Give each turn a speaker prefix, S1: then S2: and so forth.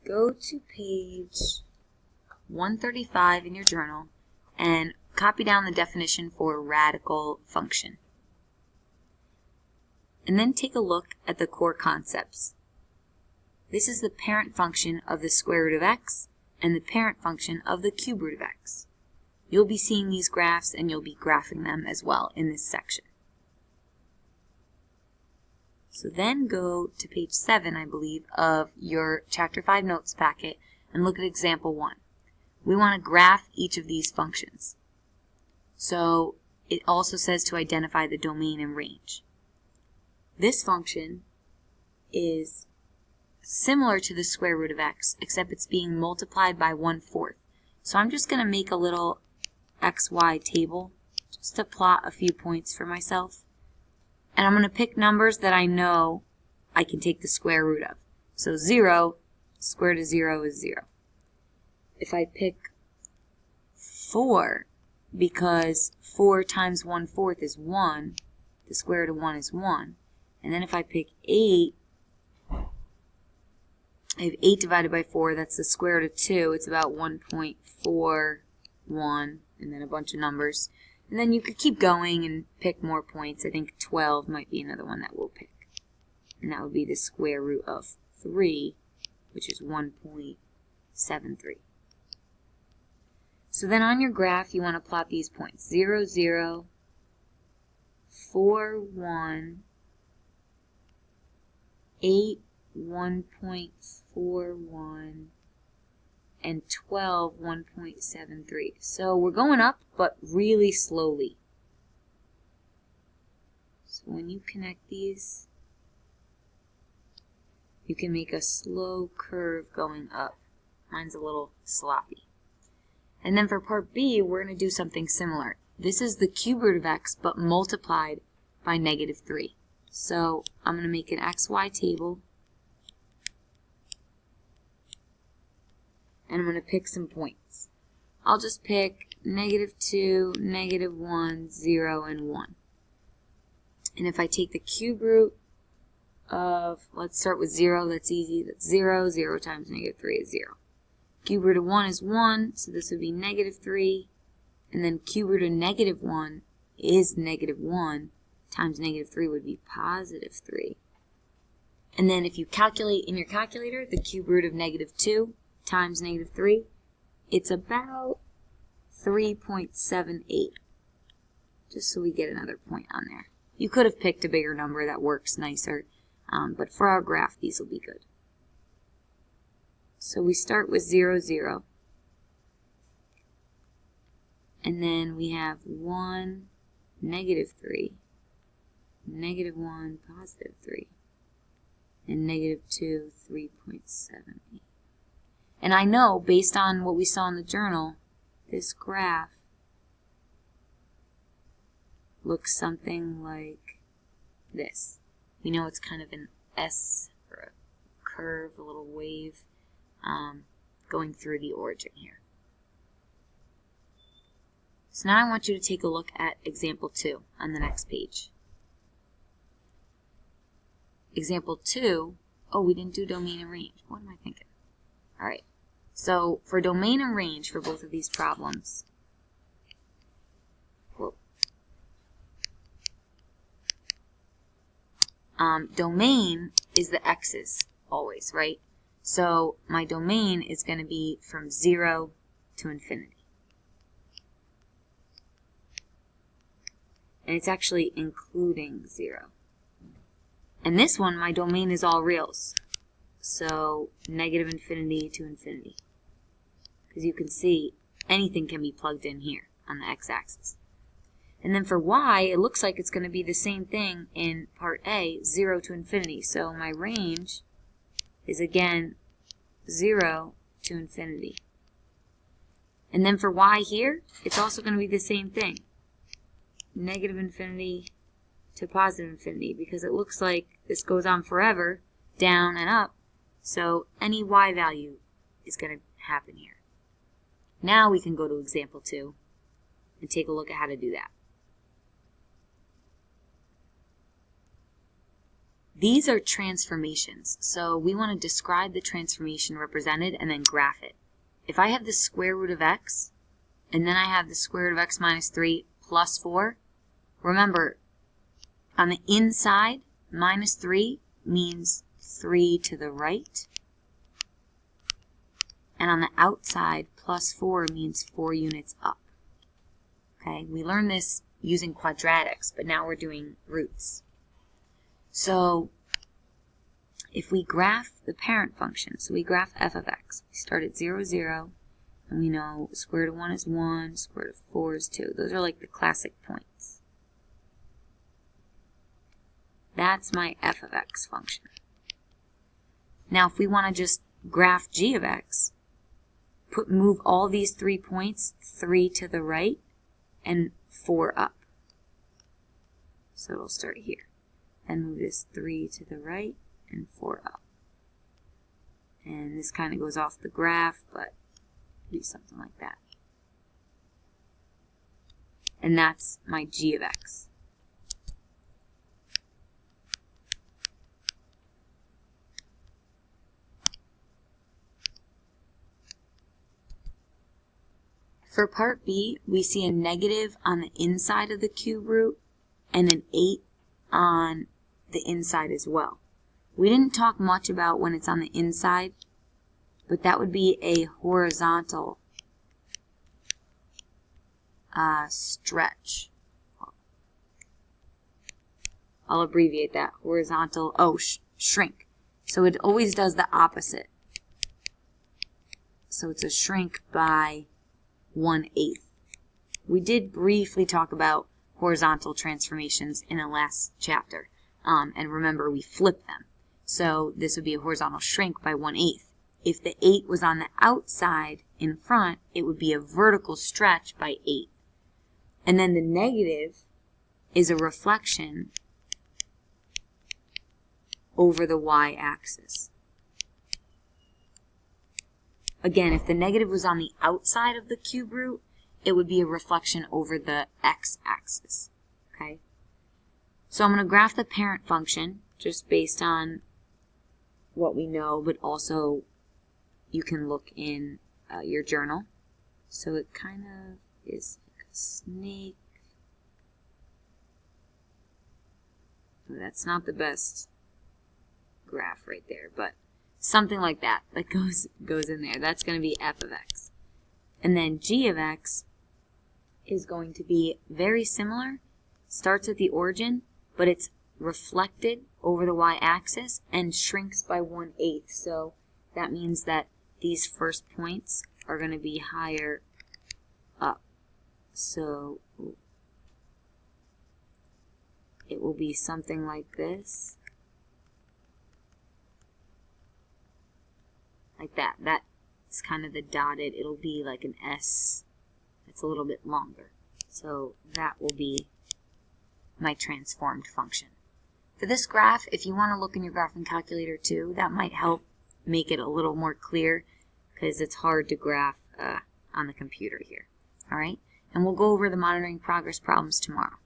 S1: go to page 135 in your journal and copy down the definition for radical function. And then take a look at the core concepts. This is the parent function of the square root of x and the parent function of the cube root of x. You'll be seeing these graphs and you'll be graphing them as well in this section. So then go to page 7, I believe, of your Chapter 5 notes packet and look at example 1. We want to graph each of these functions. So it also says to identify the domain and range. This function is similar to the square root of x, except it's being multiplied by 1/4. So I'm just going to make a little xy table just to plot a few points for myself. And I'm going to pick numbers that I know I can take the square root of. So 0, square root of 0 is 0. If I pick 4, because 4 times 1/4 is 1, the square root of 1 is 1. And then if I pick 8, I have 8 divided by 4, that's the square root of 2. It's about 1.41, and then a bunch of numbers. And then you could keep going and pick more points. I think 12 might be another one that we'll pick. And that would be the square root of 3, which is 1.73. So then on your graph, you want to plot these points. 0, 0, 4, 1, 8, 1.41, and 12, 1.73. So we're going up, but really slowly. So when you connect these, you can make a slow curve going up. Mine's a little sloppy. And then for part B, we're going to do something similar. This is the cube root of x, but multiplied by -3. So I'm going to make an xy table. And I'm going to pick some points. I'll just pick -2, -1, 0, and 1. And if I take the cube root of, let's start with 0, that's easy, that's 0, 0 times -3 is 0. Cube root of 1 is 1, so this would be -3, and then cube root of -1 is -1, times -3 would be +3. And then if you calculate in your calculator the cube root of -2 times -3, it's about 3.78, just so we get another point on there. You could have picked a bigger number that works nicer, but for our graph, these will be good. So we start with 0, 0, and then we have 1, -3, -1, +3, and -2, 3.78. And I know, based on what we saw in the journal, this graph looks something like this. We know it's kind of an S, or a curve, a little wave, going through the origin here. So now I want you to take a look at example 2 on the next page. Example 2, oh, we didn't do domain and range. What am I thinking? All right, so for domain and range for both of these problems, domain is the x's always, right? So my domain is going to be from 0 to infinity. And it's actually including 0. And this one, my domain is all reals. So -infinity to infinity. Because you can see anything can be plugged in here on the x-axis. And then for y, it looks like it's going to be the same thing in part A, 0 to infinity. So my range is again 0 to infinity. And then for y here, it's also going to be the same thing. -infinity to +infinity, because it looks like this goes on forever, down and up. So any y value is going to happen here. Now we can go to example 2 and take a look at how to do that. these are transformations. So we want to describe the transformation represented and then graph it. If I have the square root of x, and then I have the square root of x minus 3 plus 4, remember, on the inside, minus 3 means 3 to the right. And on the outside, plus 4 means 4 units up. Okay, we learned this using quadratics, but now we're doing roots. So if we graph the parent function, so we graph f of x, we start at 0, 0, and we know square root of 1 is 1, square root of 4 is 2. Those are like the classic points. That's my f of x function. Now if we want to just graph g of x, move all these 3 points 3 to the right and 4 up. So it'll start here. And move this 3 to the right and 4 up. And this kind of goes off the graph, but do something like that. And that's my g of x. For part B, we see a negative on the inside of the cube root and an 8 on the inside as well. We didn't talk much about when it's on the inside, but that would be a horizontal stretch. I'll abbreviate that. Horizontal, shrink. So it always does the opposite. So it's a shrink by 1/8. We did briefly talk about horizontal transformations in the last chapter. And remember, we flipped them. So this would be a horizontal shrink by 1/8. If the 8 was on the outside in front, it would be a vertical stretch by 8. And then the negative is a reflection over the y-axis. Again, if the negative was on the outside of the cube root, it would be a reflection over the x-axis. Okay? So I'm going to graph the parent function just based on what we know, but also you can look in your journal. So it kind of is like a snake. That's not the best graph right there, but something like that goes in there. That's going to be f of x. And then g of x is going to be very similar. Starts at the origin, but it's reflected over the y-axis and shrinks by 1/8. So that means that these first points are going to be higher up. So it will be something like this. Like that. That's kind of the dotted. It'll be like an S. It's a little bit longer. So that will be my transformed function. For this graph, if you want to look in your graphing calculator too, that might help make it a little more clear because it's hard to graph on the computer here. All right? And we'll go over the monitoring progress problems tomorrow.